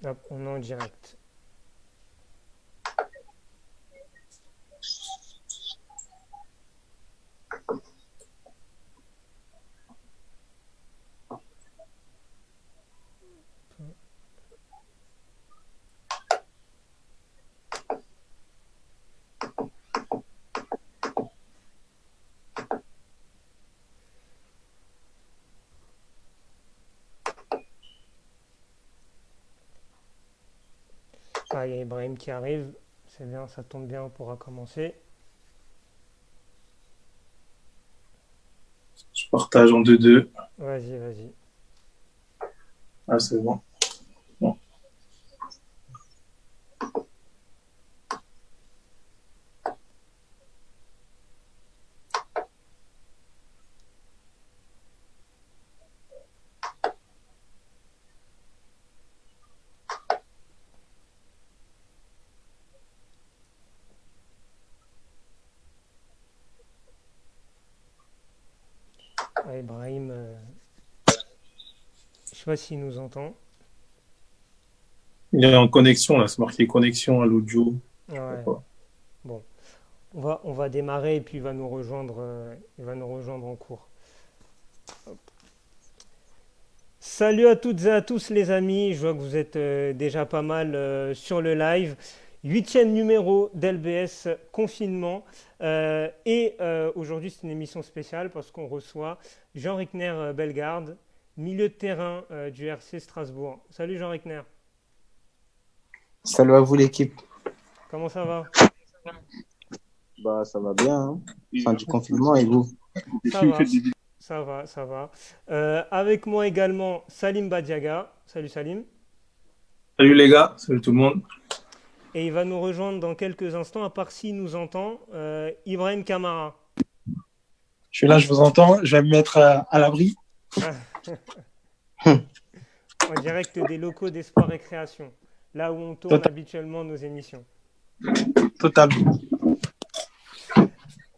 Hop, on est en direct. Ah, il y a Ibrahim qui arrive. C'est bien, ça tombe bien, on pourra commencer. Je partage en deux-deux. Vas-y, vas-y. Ah, c'est bon. Bon. Ah, Ibrahim, je sais pas s'il nous entend. Il est en connexion, là. C'est marqué connexion à l'audio. Je sais Ouais, pas. bon. On va démarrer et puis il va nous rejoindre en cours. Salut à toutes et à tous les amis, je vois que vous êtes déjà pas mal sur le live. Huitième numéro d'LBS Confinement. Aujourd'hui c'est une émission spéciale parce qu'on reçoit Jean Rickner Bellegarde, milieu de terrain du RC Strasbourg. Salut Jean Rickner, Salut à vous l'équipe. comment ça va? Bah ça va bien, hein. Fin du confinement et vous? Ça va, ça va, ça va. Avec moi également Salim Badiaga. Salut Salim. Salut les gars, salut tout le monde. Et il va nous rejoindre dans quelques instants, à part s'il nous entend, Ibrahim Kamara. Je suis là, je vous entends. Je vais me mettre à l'abri. En direct des locaux d'Espoir Récréation, là où on tourne Total, habituellement nos émissions. totalement.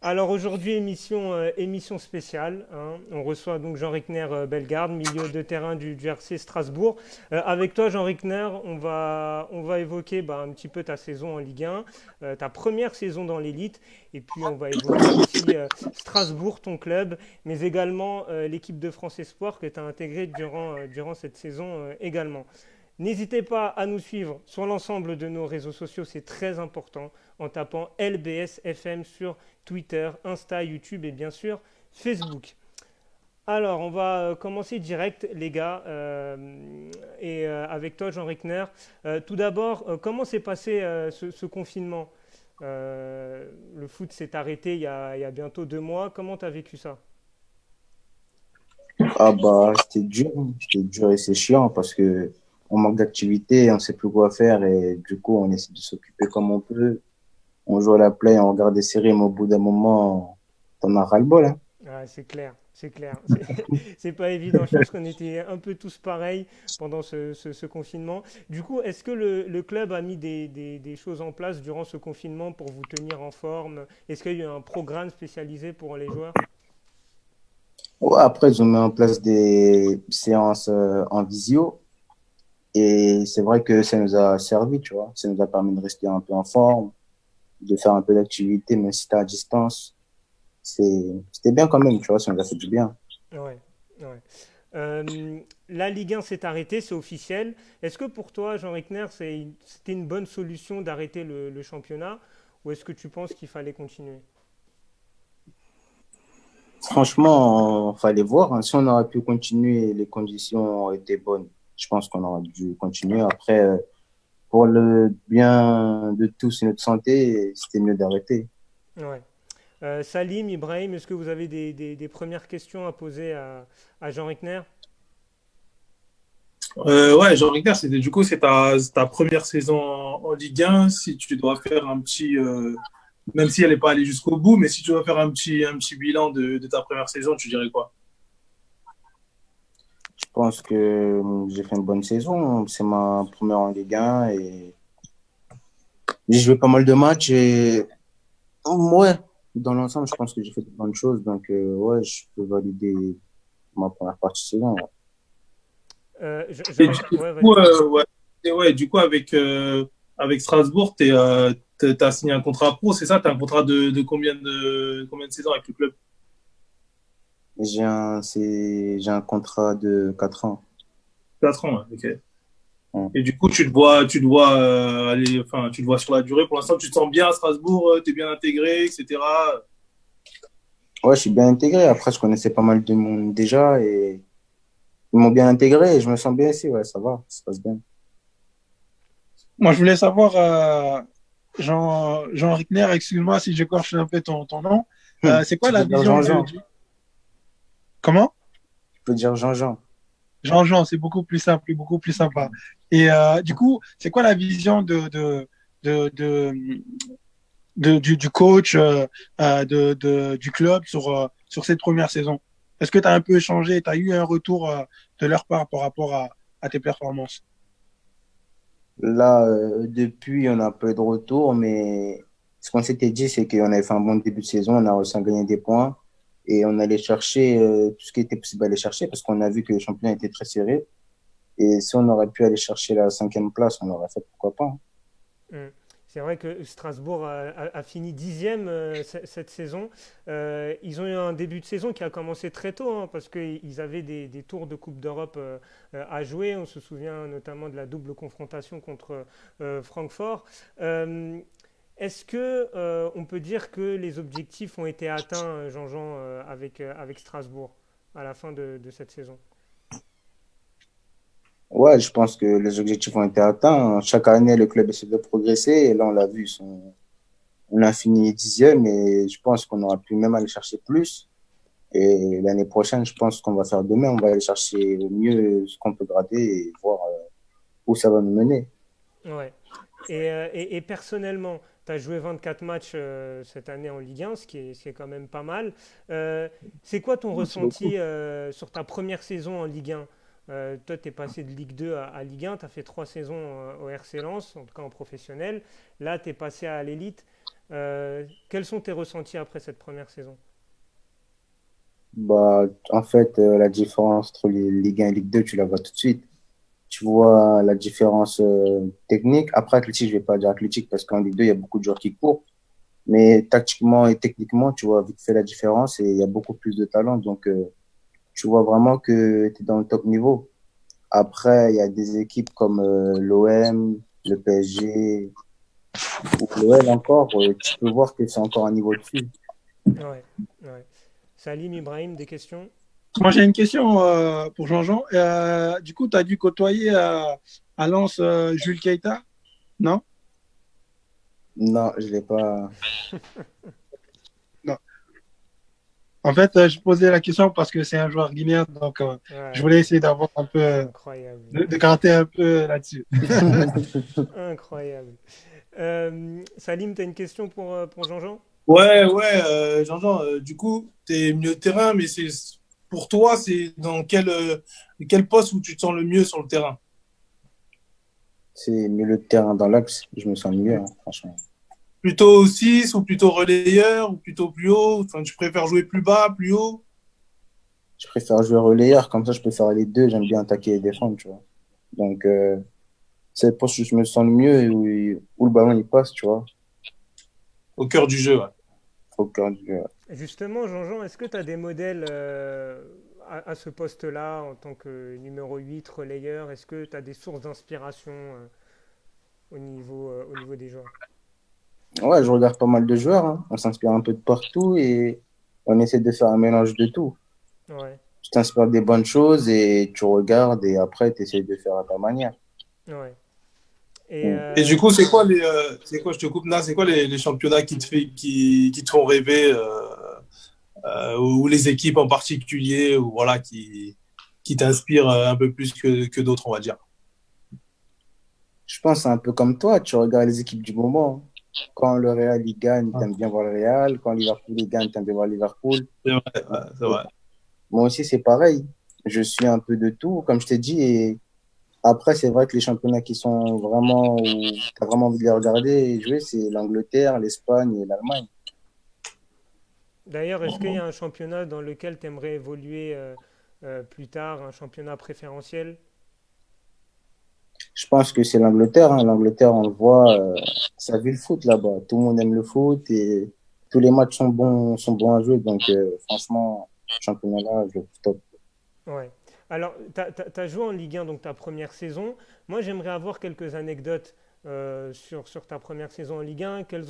Alors aujourd'hui, émission spéciale, hein. On reçoit donc Jean Rickner Bellegarde, milieu de terrain du RC Strasbourg. Avec toi, Jean Rickner, on va évoquer un petit peu ta saison en Ligue 1, ta première saison dans l'élite, et puis on va évoquer aussi Strasbourg, ton club, mais également l'équipe de France Espoir que tu as intégrée durant cette saison également. N'hésitez pas à nous suivre sur l'ensemble de nos réseaux sociaux, c'est très important, en tapant LBS FM sur Twitter, Insta, YouTube et bien sûr Facebook. Alors, on va commencer direct, les gars, avec toi, Jean Rickner. Tout d'abord, comment s'est passé ce confinement? Le foot s'est arrêté il y a bientôt 2 mois. Comment tu as vécu ça? Ah bah c'était dur et c'est chiant parce que on manque d'activité, on sait plus quoi faire et du coup on essaie de s'occuper comme on peut. On joue à la play, on regarde des séries, mais au bout d'un moment, t'en as ras-le-bol, hein. Ah, c'est clair, c'est clair. C'est pas évident. Je pense qu'on était un peu tous pareils pendant ce confinement. Du coup, est-ce que le club a mis des choses en place durant ce confinement pour vous tenir en forme? Est-ce qu'il y a eu un programme spécialisé pour les joueurs? Ouais, après ils ont mis en place des séances en visio et c'est vrai que ça nous a servi, tu vois. Ça nous a permis de rester un peu en forme, de faire un peu d'activité, même si t'es à distance. C'était bien quand même, tu vois, ça nous a fait du bien. Ouais, ouais. La Ligue 1 s'est arrêtée, c'est officiel. Est-ce que pour toi, Jean Rickner, c'était une bonne solution d'arrêter le championnat ou est-ce que tu penses qu'il fallait continuer? Franchement, fallait voir, hein. Si on aurait pu continuer, les conditions étaient bonnes. Je pense qu'on aurait dû continuer. Après, pour le bien de tous et notre santé, c'était mieux d'arrêter. Ouais. Salim, Ibrahim, est-ce que vous avez des premières questions à poser à Jean Rickner? Ouais, Jean Rickard, c'est ta première saison en Ligue 1. Si tu dois faire un petit, même si elle n'est pas allée jusqu'au bout, mais si tu dois faire un petit bilan de ta première saison, tu dirais quoi? Je pense que j'ai fait une bonne saison. C'est ma première en Ligue 1 et j'ai joué pas mal de matchs et ouais, dans l'ensemble, je pense que j'ai fait de bonnes choses. Donc, ouais, je peux valider ma première partie de saison, ouais. Jean Et du Rickner, ouais, coup, vas-y. ouais. et ouais, du coup, avec Strasbourg, t'as signé un contrat pro, c'est ça? T'as un contrat de combien de saisons avec le club? J'ai un contrat de 4 ans. 4 ans, ouais, ok. Ouais. Et du coup, aller, enfin, tu te vois sur la durée. Pour l'instant, tu te sens bien à Strasbourg, t'es bien intégré, etc. Ouais, je suis bien intégré. Après, je connaissais pas mal de monde déjà et ils m'ont bien intégré et je me sens bien ici. Ouais, ça va, ça se passe bien. Moi, je voulais savoir, Jean Rickner, excuse-moi si j'écorche un peu ton nom. C'est quoi Tu la peux dire vision Jean-Jean. Comment? Tu peux dire Jean-Jean. Jean-Jean, c'est beaucoup plus simple, beaucoup plus sympa. Et du coup, c'est quoi la vision de, de, du coach, du club sur cette première saison? Est-ce que tu as un peu échangé, tu as eu un retour de leur part par rapport à tes performances? Là, depuis, on a un peu de retour, mais ce qu'on s'était dit, c'est qu'on avait fait un bon début de saison, on a réussi à gagner des points et on allait chercher tout ce qui était possible d'aller chercher parce qu'on a vu que le championnat était très serré. Et si on aurait pu aller chercher la 5e place, on l'aurait fait, pourquoi pas, hein. Mm. C'est vrai que Strasbourg a fini 10e cette saison. Ils ont eu un début de saison qui a commencé très tôt hein, parce qu'ils avaient des tours de Coupe d'Europe à jouer. On se souvient notamment de la double confrontation contre Francfort. Euh, Est-ce que on peut dire que les objectifs ont été atteints, Jean-Jean, avec Strasbourg à la fin de cette saison? Ouais, je pense que les objectifs ont été atteints. Chaque année, le club essaie de progresser et là, on l'a vu, on a fini 10e et je pense qu'on aura pu même aller chercher plus. Et l'année prochaine, je pense qu'on va faire de même. On va aller chercher mieux ce qu'on peut gratter et voir où ça va nous mener. Ouais. Et personnellement, tu as joué 24 matchs cette année en Ligue 1, ce qui est quand même pas mal. C'est quoi ton C'est beaucoup. ressenti sur ta première saison en Ligue 1? Toi, tu es passé de Ligue 2 à Ligue 1, tu as fait 3 saisons au RC Lens, en tout cas en professionnel. Là, tu es passé à l'élite. Quels sont tes ressentis après cette première saison? Bah, en fait, la différence entre les Ligue 1 et Ligue 2, tu la vois tout de suite. Tu vois la différence technique. Après, athlétique, je vais pas dire athlétique parce qu'en Ligue 2, il y a beaucoup de joueurs qui courent. Mais tactiquement et techniquement, tu vois vite fait la différence et il y a beaucoup plus de talent. Donc, tu vois vraiment que tu es dans le top niveau. Après, il y a des équipes comme l'OM, le PSG ou l'OL encore. Tu peux voir que c'est encore un niveau dessus. Ouais, ouais. Salim, Ibrahim, des questions? Moi, j'ai une question pour Jean-Jean. Du coup, tu as dû côtoyer à Lens Jules Keita, non? Non, je l'ai pas. Non. En fait, je posais la question parce que c'est un joueur guinéen, donc je Ouais, voulais essayer d'avoir un peu, incroyable. de gratter un peu là-dessus. Incroyable. Salim, tu as une question pour Jean-Jean? Ouais, ouais, Jean-Jean, du coup, t'es milieu de terrain, mais pour toi, c'est dans quel poste où tu te sens le mieux sur le terrain? C'est milieu de terrain dans l'axe. Je me sens mieux, hein, franchement. Plutôt 6 ou plutôt relayeur ou plutôt plus haut? Enfin, tu préfères jouer plus bas, plus haut? Je préfère jouer relayeur, comme ça je peux faire les deux. J'aime bien attaquer et défendre, tu vois. Donc, c'est le poste où je me sens le mieux et où le ballon il passe, tu vois, Au cœur du jeu, ouais. au cœur du jeu. Justement, Jean-Jean, est-ce que tu as des modèles à ce poste-là en tant que numéro 8 relayeur? Est-ce que tu as des sources d'inspiration au niveau des joueurs? Ouais, je regarde pas mal de joueurs, hein. On s'inspire un peu de partout et on essaie de faire un mélange de tout. Ouais, Tu t'inspires des bonnes choses et tu regardes et après tu essaies de faire à ta manière. ouais. Et Mm. Et du coup, c'est quoi, je te coupe là, c'est quoi les championnats qui te font rêver, ou les équipes en particulier, ou voilà, qui t'inspirent un peu plus que d'autres, on va dire. Je pense c'est un peu comme toi, tu regardes les équipes du moment. Quand le Real il gagne, t'aimes bien voir le Real. Quand Liverpool il gagne, t'aimes bien voir Liverpool. C'est vrai, ouais, c'est vrai. Moi aussi, c'est pareil. Je suis un peu de tout, comme je t'ai dit. Et après, c'est vrai que les championnats qui sont vraiment, où tu as vraiment envie de les regarder et jouer, c'est l'Angleterre, l'Espagne et l'Allemagne. d'ailleurs, est-ce qu'il y a un championnat dans lequel tu aimerais évoluer plus tard, un championnat préférentiel? Je pense que c'est l'Angleterre. Hein. L'Angleterre, on le voit, ça vit le foot là-bas. Tout le monde aime le foot et tous les matchs sont bons à jouer. Donc, franchement, championnat-là, je le trouve top. Ouais. Alors, tu as joué en Ligue 1, donc ta première saison. Moi, j'aimerais avoir quelques anecdotes sur ta première saison en Ligue 1. Quel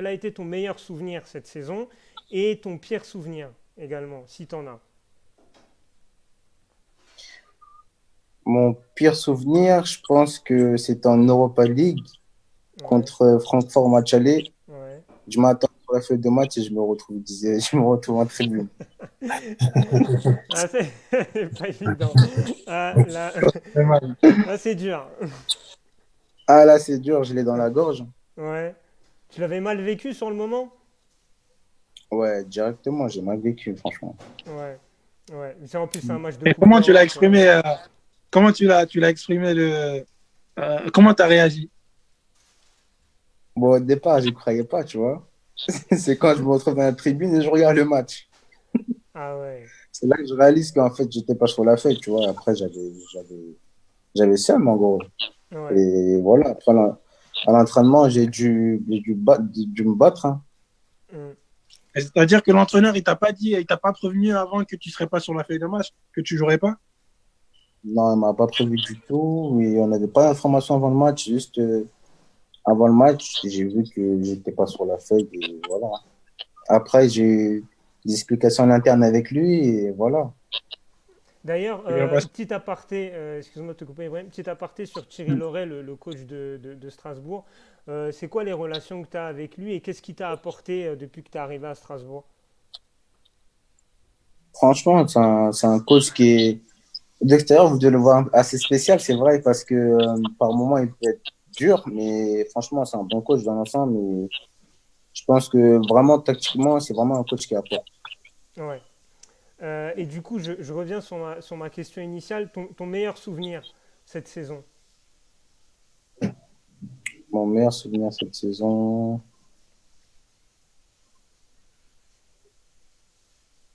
a été ton meilleur souvenir cette saison et ton pire souvenir également, si tu en as? Mon pire souvenir, je pense que c'était en Europa League Ouais, contre Francfort match aller. ouais. Je m'attends pour la feuille de match et je me retrouve en tribune. Ah, c'est pas évident. Ah, là, C'est mal. là, c'est dur. Ah là, c'est dur, je l'ai dans la gorge. Ouais. Tu l'avais mal vécu sur le moment? Ouais, directement, j'ai mal vécu, franchement. Ouais. Ouais. C'est en plus c'est un match de Et Coupe comment tu l'as d'Europe. exprimé comment tu l'as exprimé comment tu as réagi? Bon, au départ, j'y croyais pas, tu vois. C'est quand je me retrouve dans la tribune et je regarde le match. Ah ouais. C'est là que je réalise qu'en fait, j'étais pas sur la feuille, tu vois. Après, j'avais seum, en gros. Ouais. Et voilà, après, à l'entraînement, dû me battre. Hein. Mm. C'est-à-dire que l'entraîneur, il t'a pas prévenu avant que tu serais pas sur la feuille de match, que tu jouerais pas? Non, il m'a pas prévu du tout. Et on n'avait pas d'informations avant le match. Juste avant le match, j'ai vu que j'étais pas sur la feuille. Et voilà. Après, j'ai eu des explications en interne avec lui. Et voilà. D'ailleurs, C'est bien passé. petit aparté, excuse-moi de te couper, Ibrahim, petit aparté sur Thierry Loret, le coach de Strasbourg. C'est quoi les relations que tu as avec lui et qu'est-ce qu'il t'a apporté depuis que tu es arrivé à Strasbourg? Franchement, c'est un coach qui est. D'extérieur, vous devez le voir assez spécial, c'est vrai, parce que par moments, il peut être dur. Mais franchement, c'est un bon coach dans l'ensemble. Et je pense que vraiment, tactiquement, c'est vraiment un coach qui apporte. Ouais. Et du coup, je reviens sur ma question initiale. Ton meilleur souvenir cette saison? Mon meilleur souvenir cette saison.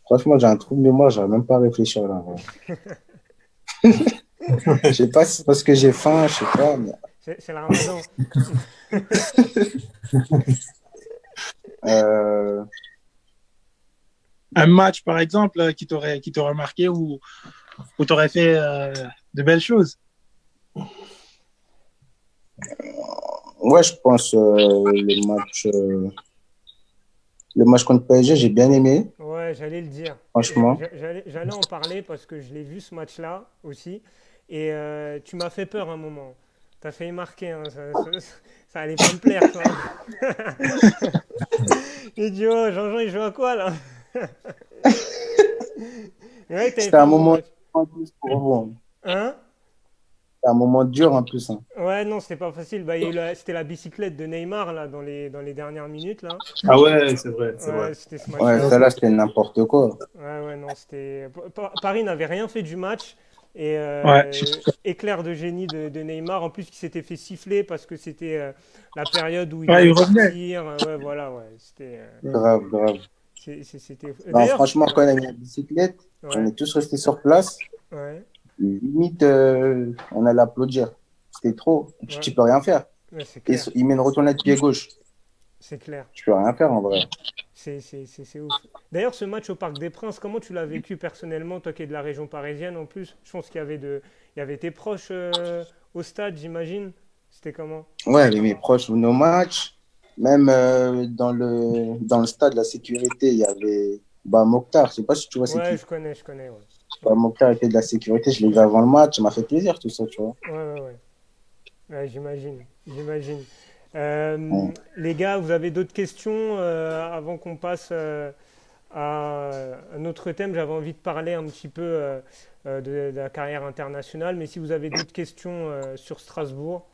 Franchement, j'ai un trou de mémoire, j'arrive même pas à réfléchir là. Ouais. Je sais pas si c'est parce que j'ai faim, je sais pas. Mais, C'est le ramadan. euh, Un match, par exemple, qui t'aurait marqué ou t'aurait fait de belles choses. ouais, je pense le match contre PSG, j'ai bien aimé, Ouais, j'allais le dire. franchement. J'allais en parler parce que je l'ai vu ce match-là aussi. Et tu m'as fait peur un moment. T'as failli marquer, hein, ça allait pas me plaire, ça. Il dit, oh, Jean-Jean, il joue à quoi, là? Et ouais, t'avais C'était fait un un bon moment dur match. en plus pour vous. Hein. Hein? C'était un moment dur en plus. Hein. Ouais, non, c'était pas facile. Bah, il y a eu c'était la bicyclette de Neymar, là, dans les dernières minutes, là. Ah ouais, c'est vrai, c'est vrai. Ouais, c'était ce Ouais, match-là. ça là, c'était n'importe quoi. Ouais, ouais, non, c'était. Paris n'avait rien fait du match. Et Ouais. éclair de génie de Neymar, en plus qui s'était fait siffler parce que c'était la période où il Ouais, il devait revenait. partir. Ouais, voilà, ouais. C'était. Grave, grave. C'était. Non, D'ailleurs, franchement, quand il a mis la bicyclette, on ouais, est tous restés sur place. ouais, Limite, on allait applaudir. C'était trop. ouais, Tu peux rien faire. ouais, c'est Et clair, il met une retournette pied gauche. c'est clair. Tu peux rien faire en vrai. C'est ouf. D'ailleurs, ce match au Parc des Princes, comment tu l'as vécu personnellement, toi qui es de la région parisienne en plus? Je pense il y avait tes proches au stade, j'imagine. C'était comment? Ouais, avec mes proches ou nos matchs. Même dans le stade, la sécurité, il y avait Mokhtar. Je sais pas si tu vois c'est Ouais, qui. je connais, ouais. Ouais, Mokhtar était de la sécurité. Je l'ai vu avant le match. Ça m'a fait plaisir tout ça, tu vois. ouais, ouais, ouais. Ouais, j'imagine, j'imagine. Ouais. Les gars, vous avez d'autres questions avant qu'on passe à un autre thème? J'avais envie de parler un petit peu de la carrière internationale, mais si vous avez d'autres questions sur Strasbourg.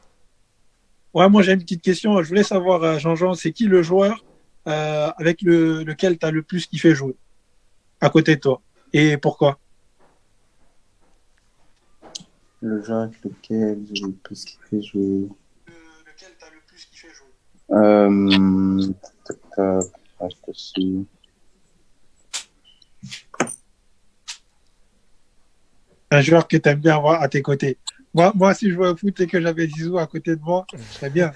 Ouais, moi j'ai une petite question. Je voulais savoir, Jean-Jean, c'est qui le joueur avec lequel tu as le plus kiffé jouer à côté de toi? Et pourquoi? Le jeu avec lequel j'ai le plus kiffé jouer. Lequel tu as le plus kiffé jouer? Tac, tac, réfléchis. Un joueur que tu aimes bien avoir à tes côtés. Moi, si je jouais au foot et que j'avais Zizou à côté de moi, très bien.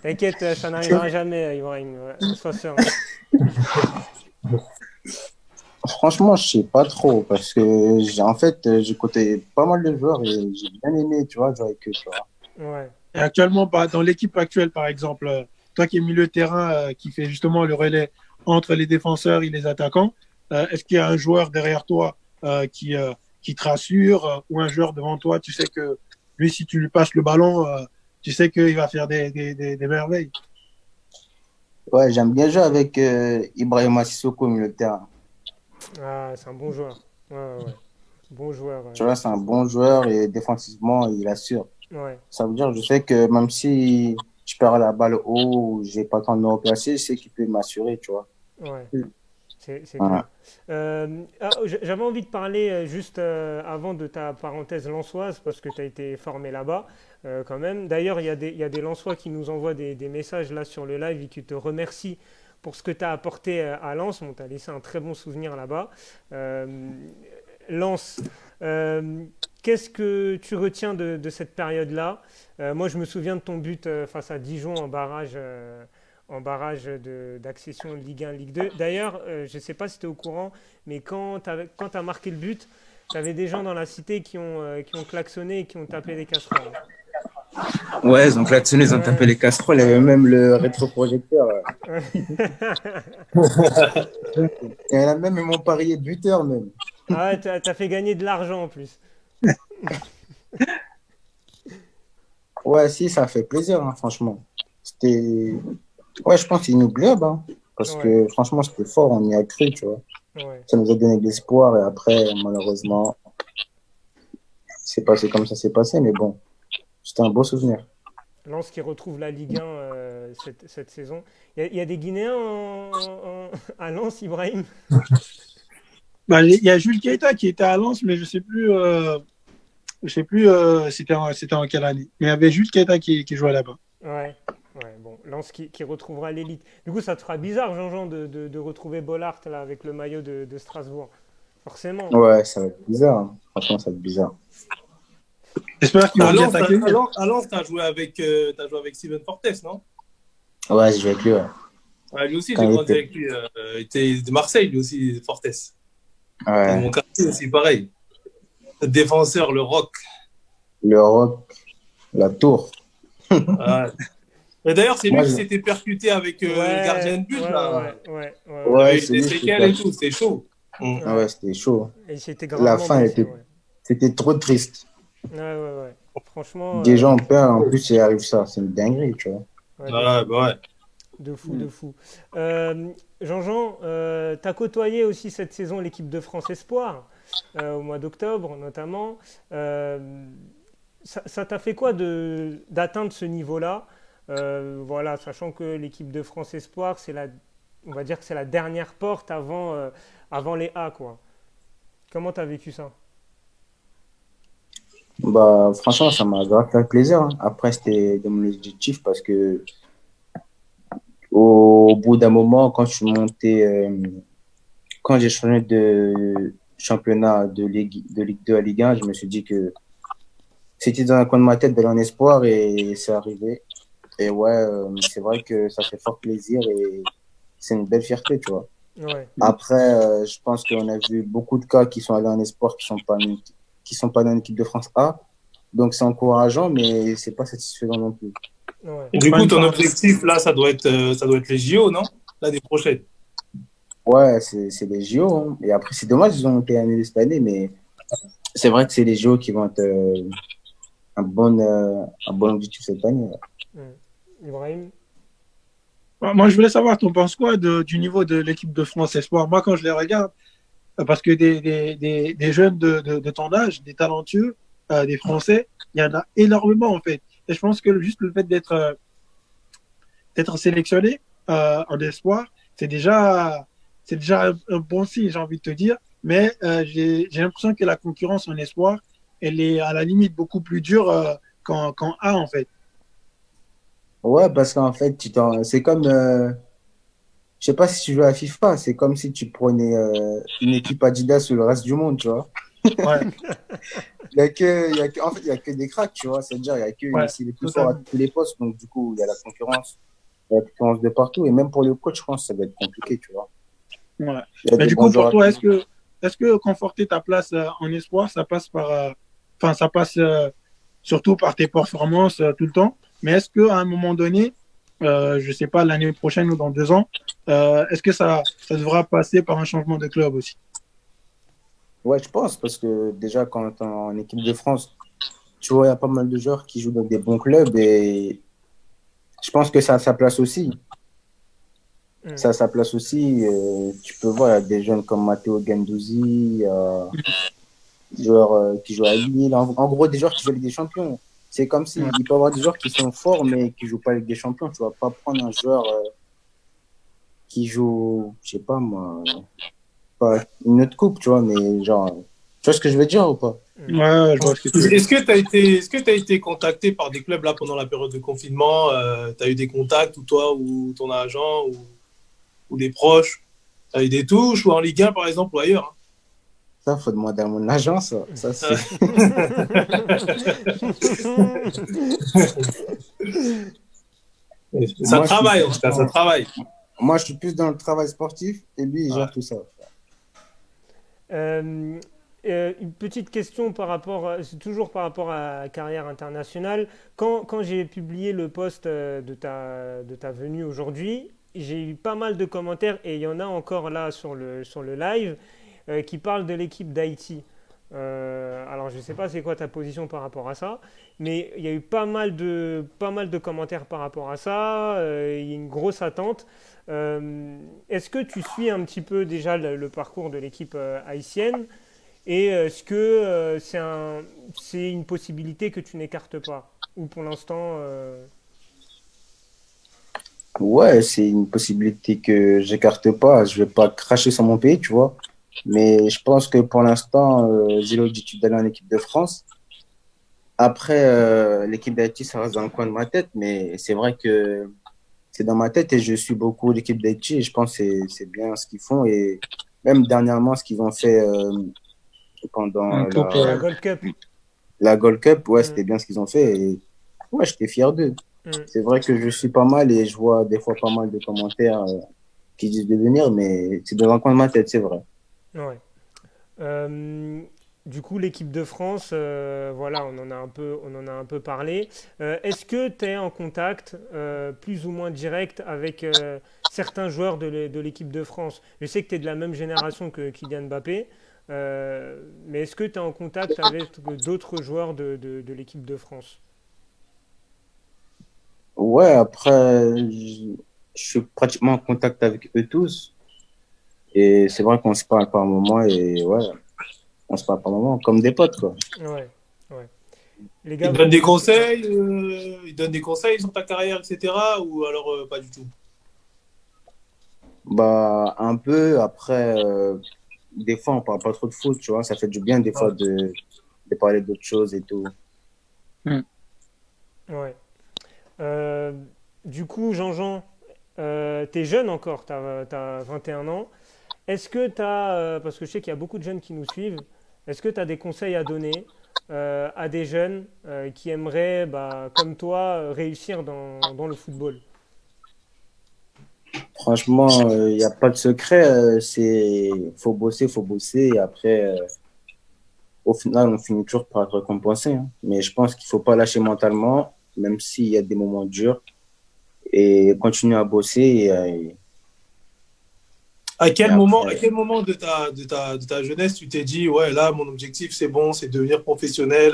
T'inquiète, ça n'arrivera jamais, Ibrahim. Ouais, sois serein. Franchement, je sais pas trop parce que en fait, j'ai côtoyé pas mal de joueurs et j'ai bien aimé, tu vois, jouer avec eux, tu vois. Ouais. Et actuellement, dans l'équipe actuelle, par exemple, toi qui es milieu de terrain, qui fait justement le relais entre les défenseurs et les attaquants, est-ce qu'il y a un joueur derrière toi qui te rassure ou un joueur devant toi, tu sais que lui, si tu lui passes le ballon, tu sais qu'il va faire des merveilles. Ouais, j'aime bien jouer avec Ibrahima Sissoko au milieu de terrain. Ah, c'est un bon joueur. Ouais, ouais, ouais. Bon joueur. Tu vois, c'est un bon joueur et défensivement, il assure. Ouais, Ça veut dire, je sais que même si je perds la balle haut ou j'ai pas le temps de me replacer, je sais qu'il peut m'assurer, tu vois. ouais. C'est clair. Voilà. J'avais envie de parler juste avant de ta parenthèse lensoise, parce que tu as été formé là-bas quand même. D'ailleurs, il y a des Lensois qui nous envoient des messages là sur le live et qui te remercient pour ce que tu as apporté à Lens. On t'a laissé un très bon souvenir là-bas. Euh, Lens, euh, qu'est-ce que tu retiens de cette période-là? Moi, je me souviens de ton but face à Dijon en barrage d'accession Ligue 1, Ligue 2. D'ailleurs, je ne sais pas si tu es au courant, mais quand tu as marqué le but, tu avais des gens dans la cité qui ont klaxonné et qui ont tapé des casseroles. Ouais, donc là-dessus, ils ont tapé Ouais. les casseroles, il y avait même le rétroprojecteur. Ouais. Il y en a même, ils m'ont parié buteur même. Ah ouais, t'as fait gagner de l'argent en plus. Ouais, si, ça fait plaisir, hein, franchement. C'était. Ouais, je pense que c'est inoubliable, hein, parce Ouais, que franchement, c'était fort, on y a cru, tu vois. ouais. Ça nous a donné de l'espoir et après, malheureusement, c'est passé comme ça s'est passé, mais bon, c'était un beau souvenir. Lens qui retrouve la Ligue 1 cette saison. Il y a des Guinéens à Lens, Ibrahim? Bah, il y a Jules Keita qui était à Lens, mais je sais plus c'était en quelle année. Mais il y avait Jules Keita qui jouait là-bas. Ouais, ouais, bon, Lens qui retrouvera l'élite. Du coup, ça te fera bizarre, Jean-Jean, de retrouver Bollard là, avec le maillot de Strasbourg. Forcément. Ouais, ça va être bizarre, hein. Franchement, ça va être bizarre. J'espère qu'ils vont À bien Lens, t'accueillir. t'as joué avec Steven Fortes, non? Ouais, je vais avec lui, ouais. Ouais, lui aussi, Quand j'ai il grandi était. avec lui. Il était de Marseille, lui aussi, Fortes. C'est de Ouais, mon quartier aussi, pareil. Le défenseur, le rock. l'Europe, la tour. Ouais. Et d'ailleurs, c'est lui Moi, qui je... s'était percuté avec le gardien Ouais, de but, ouais, là. ouais, ouais, ouais, Il ouais. Ouais, avait eu c'est des lui qui séquelles était. et tout, c'était chaud. Ouais, Ouais. c'était chaud. Et il s'était La gravement fin, blessé, ouais. c'était trop triste. Ouais, ouais, ouais. Franchement, Des gens perdent, en plus, il arrive ça. C'est une dinguerie, tu vois. ouais, de Ouais, fou. bah ouais. De fou, de fou. Jean-Jean, tu as côtoyé aussi cette saison l'équipe de France Espoir, au mois d'octobre notamment. Ça t'a fait quoi d'atteindre ce niveau-là? Voilà, sachant que l'équipe de France Espoir, on va dire que c'est la dernière porte avant les A, quoi. Comment tu as vécu ça? Bah, franchement, ça m'a grave fait plaisir, hein. Après, c'était de mon objectif parce que au bout d'un moment, quand je suis monté, quand j'ai changé de championnat de Ligue 2 à Ligue 1, je me suis dit que c'était dans un coin de ma tête d'aller en espoir et c'est arrivé. Et ouais, c'est vrai que ça fait fort plaisir et c'est une belle fierté, tu vois. Ouais, Après, je pense qu'on a vu beaucoup de cas qui sont allés en espoir qui sont pas dans l'équipe de France A. Donc c'est encourageant, mais c'est pas satisfaisant non plus. ouais. Et C'est du pas coup, une ton fin. objectif, là, ça doit être les JO, non? L'année prochaine. Ouais, c'est les JO, hein. Et après, c'est dommage, ils ont été annulés cette année, mais c'est vrai que c'est les JO qui vont être un bon objectif cette année. Ouais. Mm. Ibrahim? Moi, je voulais savoir, tu en penses quoi du niveau de l'équipe de France Espoir? Moi, quand je les regarde, parce que des jeunes de ton âge, des talentueux, des Français, il y en a énormément, en fait. Et je pense que juste le fait d'être sélectionné en espoir, c'est déjà un bon signe, j'ai envie de te dire. Mais j'ai l'impression que la concurrence en espoir, elle est à la limite beaucoup plus dure qu'en A, en fait. Ouais, parce qu'en fait, c'est comme, je sais pas si tu joues à FIFA, c'est comme si tu prenais une équipe Adidas sur le reste du monde, tu vois. Ouais, En fait, il y a que des cracks, tu vois. C'est-à-dire, il y a que ouais, ici les plus forts à totalement. tous les postes. Donc, du coup, il y a la concurrence. Il y a la concurrence de partout. Et même pour le coach, je pense que ça va être compliqué, tu vois. Ouais. Il y a Mais des du bons coup, pour joueurs à toi, Toulouse. est-ce que conforter ta place en espoir, ça passe enfin, ça passe surtout par tes performances tout le temps. Mais est-ce qu'à un moment donné, je sais pas, l'année prochaine ou dans 2 ans, est-ce que ça devra passer par un changement de club aussi? Ouais, je pense, parce que déjà, quand tu es en équipe de France, tu vois, il y a pas mal de joueurs qui jouent dans des bons clubs et je pense que ça a sa place aussi. Mm. Ça a sa place aussi. Tu peux voir, il y a des jeunes comme Matteo Guendouzi, des joueurs qui jouent à Lille. En gros, des joueurs qui jouent avec des champions. C'est comme si Ouais. il peut y avoir des joueurs qui sont forts, mais qui jouent pas avec des champions. Tu vas pas prendre un joueur qui joue, je sais pas moi, pas une autre coupe, tu vois, mais genre, tu vois ce que je veux dire ou pas? Ouais, je vois ce que tu veux dire. Est-ce que tu as été contacté par des clubs là pendant la période de confinement? Tu as eu des contacts ou toi ou ton agent ou des proches? Tu as eu des touches ou en Ligue 1 par exemple ou ailleurs? Ça, faut demander à mon agent, ça. Ça, c'est... Hein. Ça Moi, je suis travaille en plus tout cas, ça dans... travaille. Moi, je suis plus dans le travail sportif et lui, il Ouais. gère tout ça. Euh, une petite question par rapport, c'est toujours par rapport à la carrière internationale. Quand j'ai publié le post de ta venue aujourd'hui, j'ai eu pas mal de commentaires et il y en a encore là sur le live qui parlent de l'équipe d'Haïti. Alors je ne sais pas c'est quoi ta position par rapport à ça, mais il y a eu pas mal de commentaires par rapport à ça. Il y a une grosse attente. Est-ce que tu suis un petit peu déjà le parcours de l'équipe haïtienne et est-ce que c'est une possibilité que tu n'écartes pas? Ou pour l'instant, Ouais, c'est une possibilité que j'écarte pas. Je vais pas cracher sur mon pays, tu vois. Mais je pense que pour l'instant, j'ai l'objectif d'aller en équipe de France. Après, l'équipe d'Haïti, ça reste dans le coin de ma tête, mais c'est vrai que c'est dans ma tête et je suis beaucoup l'équipe d'Haïti et je pense que c'est bien ce qu'ils font. Et même dernièrement, ce qu'ils ont fait pendant Un couple, la Gold Cup. la Gold Cup, ouais, Mm, c'était bien ce qu'ils ont fait. Et ouais, j'étais fier d'eux. mm, C'est vrai que je suis pas mal et je vois des fois pas mal de commentaires qui disent de venir, mais c'est dans un coin de ma tête, c'est vrai. ouais. Euh, du coup, l'équipe de France, voilà, on en a un peu parlé. Est-ce que tu es en contact plus ou moins direct avec certains joueurs de l'équipe de France? Je sais que tu es de la même génération que Kylian Mbappé, mais est-ce que tu es en contact avec d'autres joueurs de l'équipe de France? Ouais, après, je suis pratiquement en contact avec eux tous. Et c'est vrai qu'on se parle par moment et ouais, on se parle par moment comme des potes, quoi. Ouais, ouais. Les Ils gars, te donnent des vous... conseils, ils donnent des conseils sur ta carrière, etc. Ou alors pas du tout? Bah, un peu, après, des fois, on parle pas trop de foot, tu vois. Ça fait du bien, des fois, Ouais. de parler d'autres choses et tout. Ouais. Euh, du coup, Jean-Jean, t'es jeune encore, t'as 21 ans. Est-ce que t'as, parce que je sais qu'il y a beaucoup de jeunes qui nous suivent, est-ce que tu as des conseils à donner à des jeunes qui aimeraient, bah, comme toi, réussir dans le football? Franchement, il n'y a pas de secret. Faut bosser. Et après, au final, on finit toujours par être récompensé, hein. Mais je pense qu'il faut pas lâcher mentalement, même s'il y a des moments durs, et continuer à bosser. Et À après, quel moment de ta jeunesse tu t'es dit, ouais, là, mon objectif, c'est bon, c'est devenir professionnel?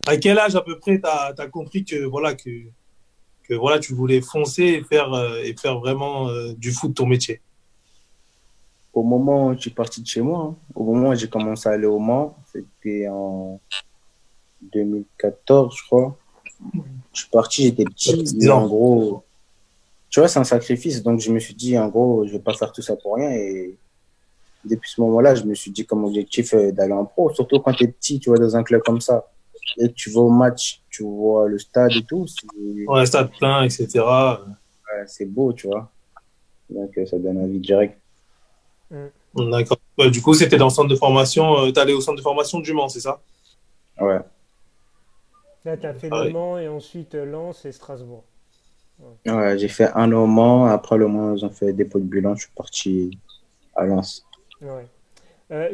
À quel âge à peu près tu as compris que voilà, tu voulais foncer et faire vraiment du foot ton métier? au moment où je suis parti de chez moi, hein, au moment où j'ai commencé à aller au Mans, c'était en 2014, je crois. Je suis parti, j'étais petit, et en Non. gros, tu vois, c'est un sacrifice. Donc, je me suis dit, en gros, je vais pas faire tout ça pour rien. Et depuis ce moment-là, je me suis dit comme objectif d'aller en pro. Surtout quand tu es petit, tu vois, dans un club comme ça. Et que tu vas au match, tu vois le stade et tout, Ouais, stade plein, etc. c'est beau, tu vois. Donc, ça donne envie direct. Hmm. D'accord. Ouais, du coup, c'était dans le centre de formation. Tu allé au centre de formation du Mans, c'est ça? Ouais, Là, tu as fait Ah Le oui. Mans et ensuite Lens et Strasbourg. ouais, j'ai fait un an au Mans. Après le Mans, ils ont fait dépôt de bilan. Je suis parti à Lens. Ouais.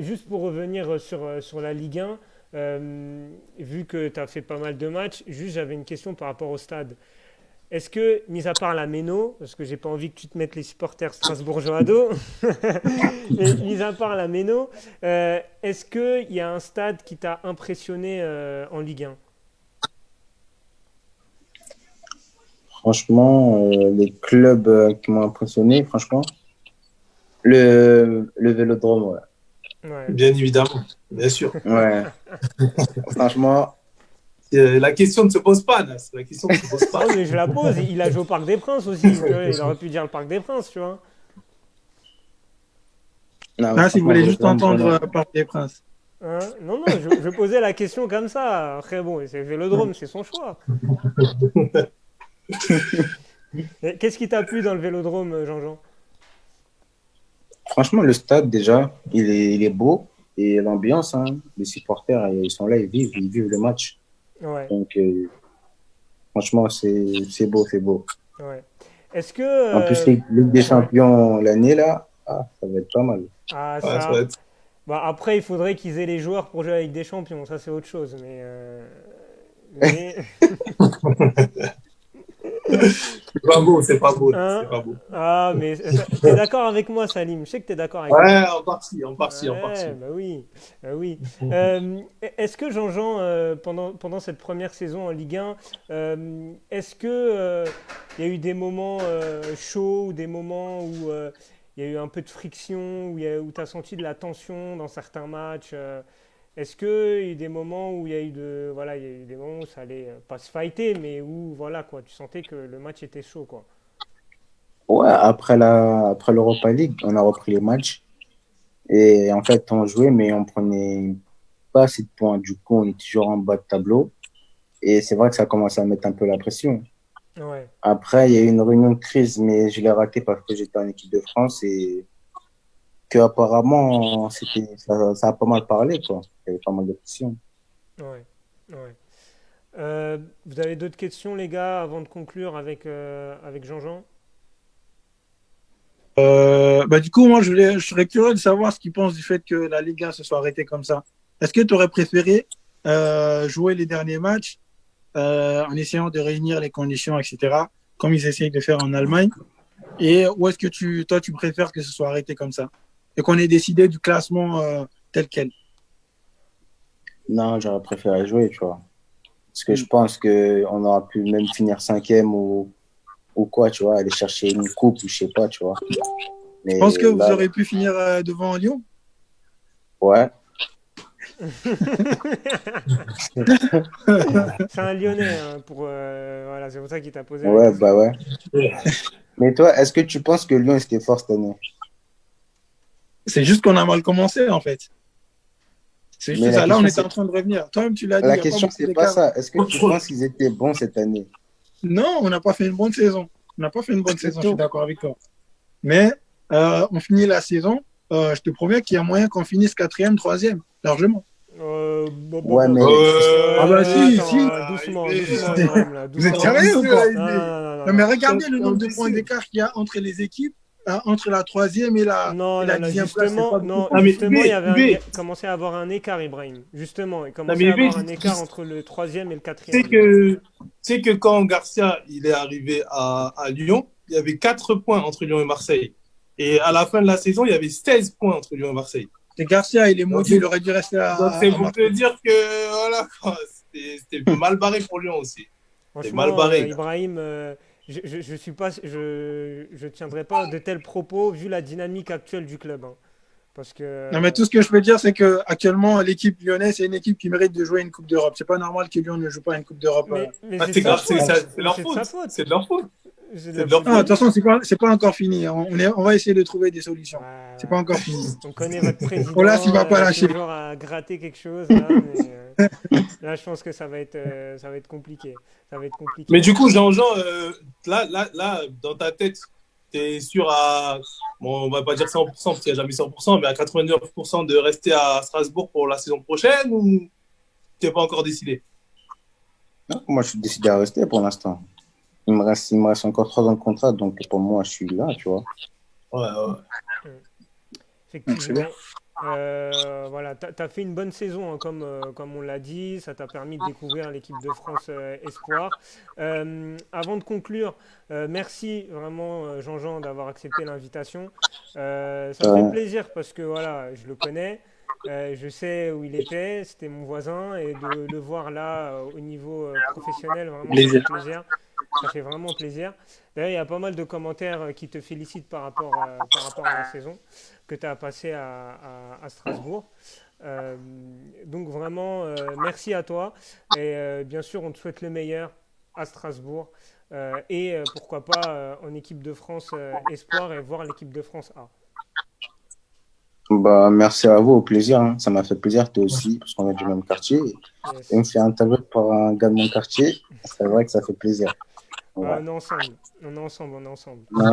Juste pour revenir sur la Ligue 1, vu que tu as fait pas mal de matchs, juste j'avais une question par rapport au stade. Est-ce que, mis à part la Méno, parce que j'ai pas envie que tu te mettes les supporters strasbourgeois à dos, mais mis à part la Méno, est-ce qu'il y a un stade qui t'a impressionné en Ligue 1? Franchement, les clubs qui m'ont impressionné, franchement, le Vélodrome, ouais. Ouais. Bien évidemment, bien sûr. Ouais, franchement, La question ne se pose pas, Nas. La question ne se pose pas. Non, mais je la pose. Il a joué au Parc des Princes aussi. Tu vois, il aurait pu dire le Parc des Princes, tu vois. non, Ah, si vous franchement, voulez juste Vélodrome, entendre vraiment. Parc des Princes. Hein. Non, non, je posais la question comme ça. Après, bon, c'est Vélodrome, c'est son choix. Et qu'est-ce qui t'a plu dans le Vélodrome, Jean-Jean? Franchement, le stade, déjà, il est beau. Et l'ambiance, hein, les supporters, ils sont là, ils vivent le match. Ouais, Donc, franchement, c'est beau, c'est beau. ouais. Est-ce que... En plus, Ligue des ouais. Champions l'année, là, ah, ça va être pas mal. Ah, Ouais, ça va ça... être- Bah, après, il faudrait qu'ils aient les joueurs pour jouer avec des champions. Ça, c'est autre chose. Mais... C'est pas beau, c'est pas beau, là. Hein? C'est pas beau. Ah, mais t'es d'accord avec moi, Salim? Je sais que t'es d'accord avec moi. Ouais, en partie, en partie, en Ouais, partie. bah oui, bah oui. Est-ce que Jean-Jean, pendant cette première saison en Ligue 1, est-ce que il y a eu des moments chauds ou des moments où il y a eu un peu de friction, où tu as senti de la tension dans certains matchs est-ce qu'il y a eu des moments où il y a eu voilà, il y a eu des moments où ça allait pas se fighter, mais où voilà quoi, tu sentais que le match était chaud quoi. Ouais, après l'Europa League, on a repris les matchs. Et en fait, on jouait, mais on prenait pas assez de points. Du coup, on est toujours en bas de tableau. Et c'est vrai que ça commence à mettre un peu la pression. Ouais, Après, il y a eu une réunion de crise, mais je l'ai ratée parce que j'étais en équipe de France et que apparemment ça a pas mal parlé, quoi. Il y avait pas mal de pression. ouais, ouais. Vous avez d'autres questions, les gars, avant de conclure avec Jean-Jean? Bah, du coup, moi, je serais curieux de savoir ce qu'ils pensent du fait que la Ligue 1 se soit arrêtée comme ça. Est-ce que tu aurais préféré jouer les derniers matchs en essayant de réunir les conditions, etc., comme ils essayent de faire en Allemagne? Et ou est-ce que toi, tu préfères que ce soit arrêté comme ça et qu'on ait décidé du classement tel quel? Non, j'aurais préféré jouer, tu vois. Parce que je pense qu'on aurait pu même finir cinquième ou quoi, tu vois, aller chercher une coupe ou je sais pas, tu vois. Je pense que Mais vous là, aurez pu finir devant Lyon. ouais, C'est un Lyonnais, hein, voilà, c'est pour ça qu'il t'a posé la ouais, question. bah ouais. Ouais. Mais toi, est-ce que tu penses que Lyon était fort cette année? C'est juste qu'on a mal commencé, en fait. C'est juste Mais la ça. Là, on question, était en c'est train de revenir. Toi-même, tu l'as dit, il la n'y a pas question, beaucoup c'est pas d'écart. ça. Est-ce que tu penses qu'ils étaient bons cette année? Non, on n'a pas fait une bonne saison. On n'a pas fait une bonne C'est saison, je suis tout. d'accord avec toi. Mais on finit la saison. Je te promets qu'il y a moyen qu'on finisse quatrième, troisième, largement. Ouais, mais Ah bah si, Attends, si. doucement, Arrivé. doucement, Ibrahim, là, Vous êtes doucement. C'est sérieux ou ambitieux, quoi? là, Non, Ibé. non, non, non, Non, mais non. regardez le C'est nombre de points ambitieux. d'écart qu'il y a entre les équipes, entre la troisième et Non, la non, non, dixième place. C'est pas non, beaucoup. Ah, mais justement, Ibé, il y Ibé. a commencé à avoir un écart, Ibrahim. Justement, il Non, commençait mais à Ibé, avoir un écart entre le troisième et le tu sais quatrième. que, tu sais que quand Garcia il est arrivé à Lyon, il y avait 4 points entre Lyon et Marseille. Et à la fin de la saison, il y avait 16 points entre Lyon et Marseille. Et Garcia, il est Donc, maudit, il aurait dû rester donc c'est à pour te Marseille. dire que voilà, quoi, c'était mal barré pour Lyon aussi. C'était mal Franchement, barré, gars. Ibrahim, je suis pas, je tiendrai pas de tels propos vu la dynamique actuelle du club, hein. Parce que, Non, mais tout ce que je peux dire, c'est que actuellement, l'équipe lyonnaise, c'est une équipe qui mérite de jouer une Coupe d'Europe. C'est pas normal que Lyon ne joue pas une Coupe d'Europe. mais Ah, c'est de sa faute. c'est Mais leur c'est de sa faute. faute. C'est de leur faute. C'est de C'est la de leur faute. Ah, de faute. toute façon, c'est pas encore fini. On va essayer de trouver des solutions. Ouais, C'est ouais. pas encore fini. On connaît votre Olas, il président, va pas lâcher. toujours à gratter quelque chose là, mais là, je pense que ça va être compliqué. Ça va être Mais compliqué. du coup, Jean-Jean, là, dans ta tête, t'es sûr à bon, on va pas dire 100% parce qu'il n'y a jamais 100%, mais à 89% de rester à Strasbourg pour la saison prochaine ou tu n'es pas encore décidé? Non, moi, je suis décidé à rester pour l'instant. Il me reste encore 3 ans de contrat, donc pour moi, je suis là, tu vois. Ouais, ouais. C'est Effectivement. bien. Voilà, tu as fait une bonne saison, hein, comme on l'a dit. Ça t'a permis de découvrir l'équipe de France Espoir. Avant de conclure, merci vraiment, Jean-Jean, d'avoir accepté l'invitation. Ça me fait Ouais. plaisir parce que voilà, je le connais. Je sais où il était, c'était mon voisin, et de le voir là au niveau professionnel, vraiment, ça fait Plaisir. plaisir. Ça fait vraiment plaisir. D'ailleurs, il y a pas mal de commentaires qui te félicitent par rapport à la saison que tu as passée à Strasbourg. Euh, donc vraiment, merci à toi. Et bien sûr, on te souhaite le meilleur à Strasbourg. Et pourquoi pas en équipe de France Espoir et voir l'équipe de France A. Bah, merci à vous, au plaisir, hein. Ça m'a fait plaisir, toi aussi, parce qu'on est du même quartier. Et Yes. me faire interviewer par un gars de mon quartier, c'est vrai que ça fait plaisir. Ah, Ouais. on est ensemble. On est ensemble. On est ensemble. Mais